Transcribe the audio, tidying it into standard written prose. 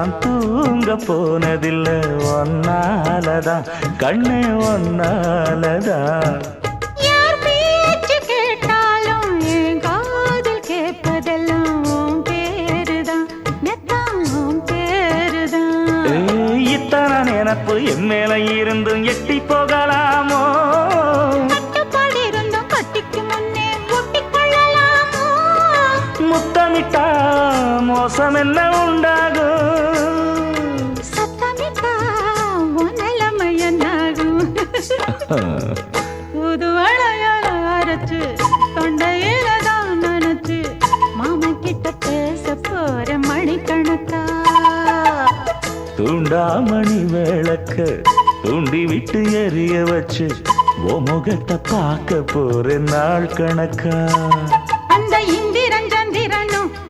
நான் தூங்க போனதில்லை ஒன்னாலதான் கண்ணே ஒன்னாலதான். யார் பேச்சு கேட்டாலும் என் காதில் கேட்பதெல்லாம் உன் பேருதான் நெத்தான் உன் பேருதான். இத்தனை நினப்பு என் மேல இருந்தும் எட்டி போகலாமோ? கட்டுப்பாடு இருந்தும் கட்டிக்கு முன்னே ஒட்டிக்கொள்ளலாமோ? முத்தமிட்டா மோசம் என்ன உண்டாகும்? சத்தமிட்டா உன் நிலைமை என்னாகும்? புது அழையால அரைச்சு தொண்டையில தான் நினைச்சு மாமன் கிட்ட பேச போற மணிக்கணக்கா. தூண்டாமணி விளக்க தூண்டி விட்டு எரிய வச்சு ஓ முகத்தை பார்க்க போற நாள் கணக்கா.